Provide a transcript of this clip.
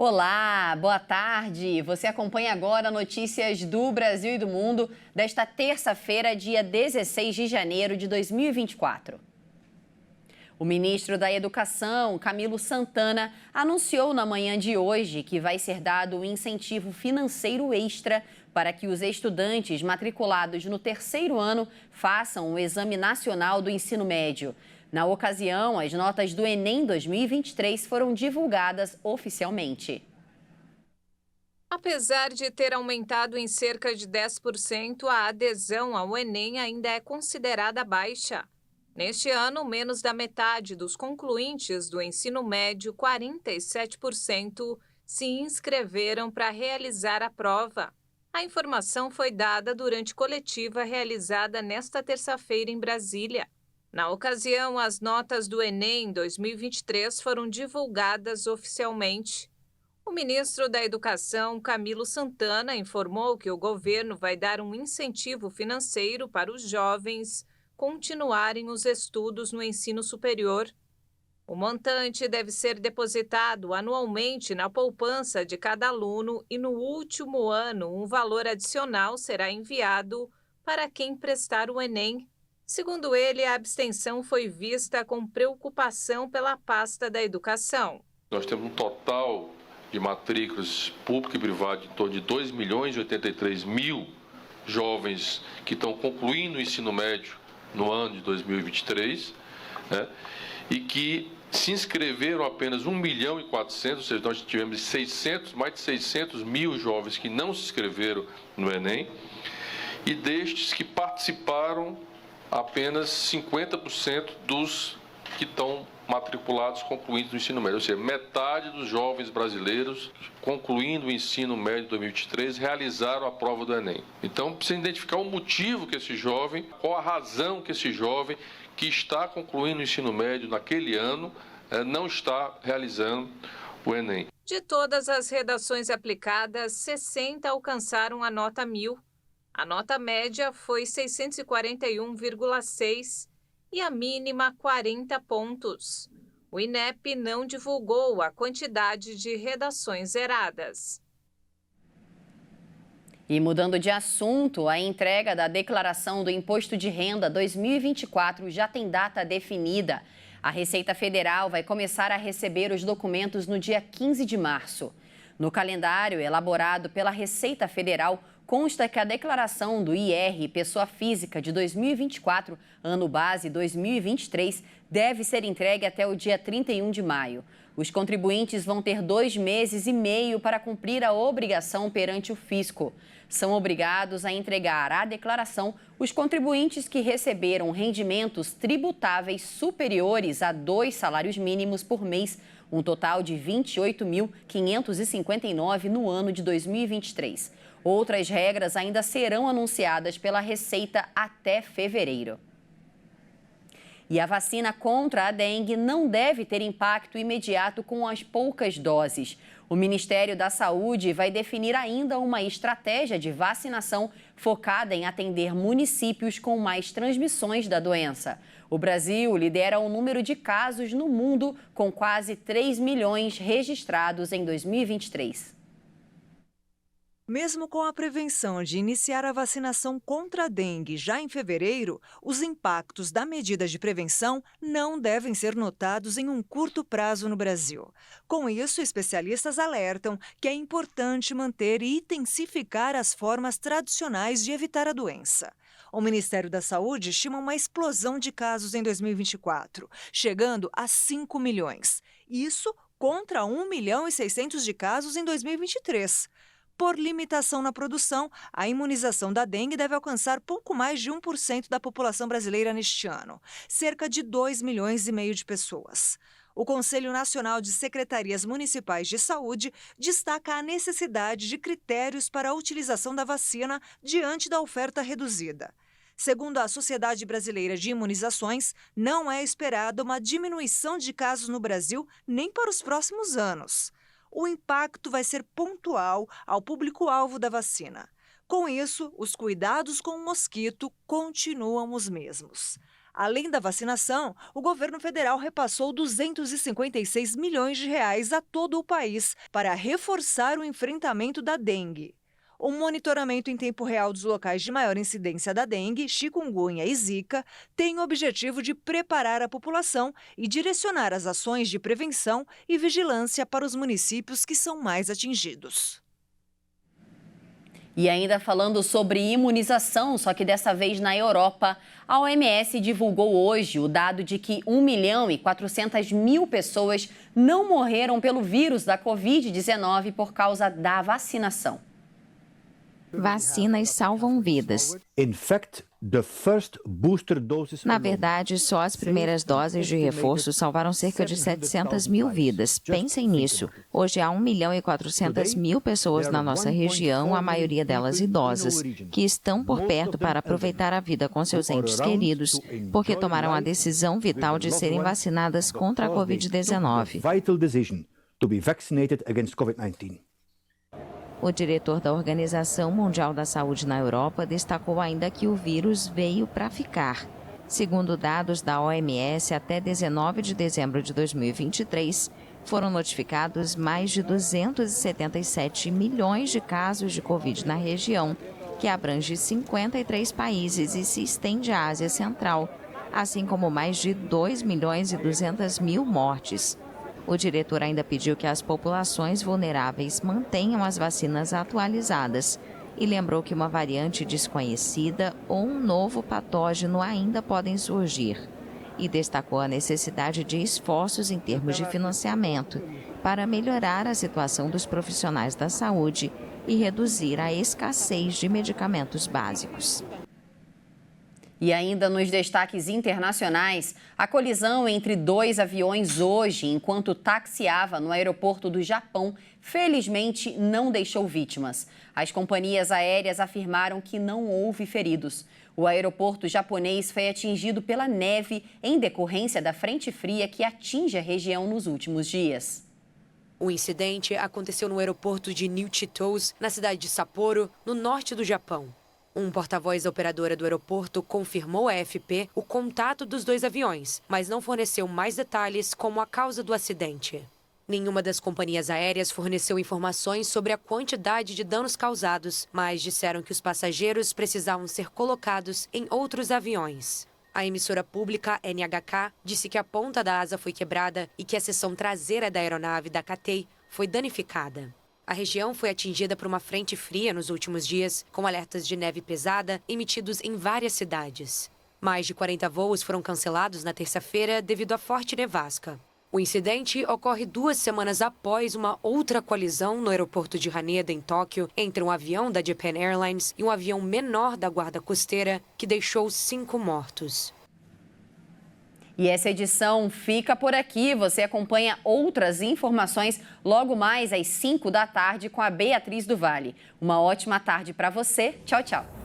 Olá, boa tarde. Você acompanha agora notícias do Brasil e do mundo desta terça-feira, dia 16 de janeiro de 2024. O ministro da Educação, Camilo Santana, anunciou na manhã de hoje que vai ser dado um incentivo financeiro extra para que os estudantes matriculados no terceiro ano façam o Exame Nacional do Ensino Médio. Na ocasião, as notas do Enem 2023 foram divulgadas oficialmente. Apesar de ter aumentado em cerca de 10%, a adesão ao Enem ainda é considerada baixa. Neste ano, menos da metade dos concluintes do ensino médio, 47%, se inscreveram para realizar a prova. A informação foi dada durante coletiva realizada nesta terça-feira em Brasília. Na ocasião, as notas do Enem 2023 foram divulgadas oficialmente. O ministro da Educação, Camilo Santana, informou que o governo vai dar um incentivo financeiro para os jovens continuarem os estudos no ensino superior. O montante deve ser depositado anualmente na poupança de cada aluno e, no último ano, um valor adicional será enviado para quem prestar o Enem. Segundo ele, a abstenção foi vista com preocupação pela pasta da educação. Nós temos um total de matrículas público e privado em torno de 2.083.000 jovens que estão concluindo o ensino médio no ano de 2023, né, e que se inscreveram apenas 1.400.000, ou seja, nós tivemos mais de 600 mil jovens que não se inscreveram no Enem, e destes que participaram, apenas 50% dos que estão matriculados concluindo o ensino médio, ou seja, metade dos jovens brasileiros concluindo o ensino médio de 2023 realizaram a prova do Enem. Então, precisa identificar o motivo que esse jovem, qual a razão que esse jovem que está concluindo o ensino médio naquele ano não está realizando o Enem. De todas as redações aplicadas, 60 alcançaram a nota 1000. A nota média foi 641,6 e a mínima 40 pontos. O INEP não divulgou a quantidade de redações zeradas. E mudando de assunto, a entrega da Declaração do Imposto de Renda 2024 já tem data definida. A Receita Federal vai começar a receber os documentos no dia 15 de março. No calendário elaborado pela Receita Federal, consta que a declaração do IR Pessoa Física de 2024, ano base 2023, deve ser entregue até o dia 31 de maio. Os contribuintes vão ter 2 meses e meio para cumprir a obrigação perante o fisco. São obrigados a entregar à declaração os contribuintes que receberam rendimentos tributáveis superiores a 2 salários mínimos por mês, um total de 28.559 no ano de 2023. Outras regras ainda serão anunciadas pela Receita até fevereiro. E a vacina contra a dengue não deve ter impacto imediato com as poucas doses. O Ministério da Saúde vai definir ainda uma estratégia de vacinação focada em atender municípios com mais transmissões da doença. O Brasil lidera o número de casos no mundo, com quase 3 milhões registrados em 2023. Mesmo com a prevenção de iniciar a vacinação contra a dengue já em fevereiro, os impactos da medida de prevenção não devem ser notados em um curto prazo no Brasil. Com isso, especialistas alertam que é importante manter e intensificar as formas tradicionais de evitar a doença. O Ministério da Saúde estima uma explosão de casos em 2024, chegando a 5 milhões. Isso contra 1.600.000 de casos em 2023. Por limitação na produção, a imunização da dengue deve alcançar pouco mais de 1% da população brasileira neste ano, cerca de 2,5 milhões de pessoas. O Conselho Nacional de Secretarias Municipais de Saúde destaca a necessidade de critérios para a utilização da vacina diante da oferta reduzida. Segundo a Sociedade Brasileira de Imunizações, não é esperada uma diminuição de casos no Brasil nem para os próximos anos. O impacto vai ser pontual ao público-alvo da vacina. Com isso, os cuidados com o mosquito continuam os mesmos. Além da vacinação, o governo federal repassou 256 milhões de reais a todo o país para reforçar o enfrentamento da dengue. O monitoramento em tempo real dos locais de maior incidência da dengue, chikungunya e zika tem o objetivo de preparar a população e direcionar as ações de prevenção e vigilância para os municípios que são mais atingidos. E ainda falando sobre imunização, só que dessa vez na Europa, a OMS divulgou hoje o dado de que 1.400.000 pessoas não morreram pelo vírus da Covid-19 por causa da vacinação. Vacinas salvam vidas. Na verdade, só as primeiras doses de reforço salvaram cerca de 700 mil vidas. Pensem nisso. Hoje há 1.400.000 pessoas na nossa região, a maioria delas idosas, que estão por perto para aproveitar a vida com seus entes queridos, porque tomaram a decisão vital de serem vacinadas contra a Covid-19. O diretor da Organização Mundial da Saúde na Europa destacou ainda que o vírus veio para ficar. Segundo dados da OMS, até 19 de dezembro de 2023, foram notificados mais de 277 milhões de casos de Covid na região, que abrange 53 países e se estende à Ásia Central, assim como mais de 2.200.000 mortes. O diretor ainda pediu que as populações vulneráveis mantenham as vacinas atualizadas e lembrou que uma variante desconhecida ou um novo patógeno ainda podem surgir. E destacou a necessidade de esforços em termos de financiamento para melhorar a situação dos profissionais da saúde e reduzir a escassez de medicamentos básicos. E ainda nos destaques internacionais, a colisão entre dois aviões hoje, enquanto taxiava no aeroporto do Japão, felizmente não deixou vítimas. As companhias aéreas afirmaram que não houve feridos. O aeroporto japonês foi atingido pela neve em decorrência da frente fria que atinge a região nos últimos dias. O incidente aconteceu no aeroporto de Nichitous, na cidade de Sapporo, no norte do Japão. Um porta-voz da operadora do aeroporto confirmou à AFP o contato dos dois aviões, mas não forneceu mais detalhes como a causa do acidente. Nenhuma das companhias aéreas forneceu informações sobre a quantidade de danos causados, mas disseram que os passageiros precisavam ser colocados em outros aviões. A emissora pública NHK disse que a ponta da asa foi quebrada e que a seção traseira da aeronave da Cathay foi danificada. A região foi atingida por uma frente fria nos últimos dias, com alertas de neve pesada emitidos em várias cidades. Mais de 40 voos foram cancelados na terça-feira devido à forte nevasca. O incidente ocorre 2 semanas após uma outra colisão no aeroporto de Haneda, em Tóquio, entre um avião da Japan Airlines e um avião menor da Guarda Costeira, que deixou 5 mortos. E essa edição fica por aqui. Você acompanha outras informações logo mais às 5 da tarde com a Beatriz do Vale. Uma ótima tarde para você. Tchau, tchau.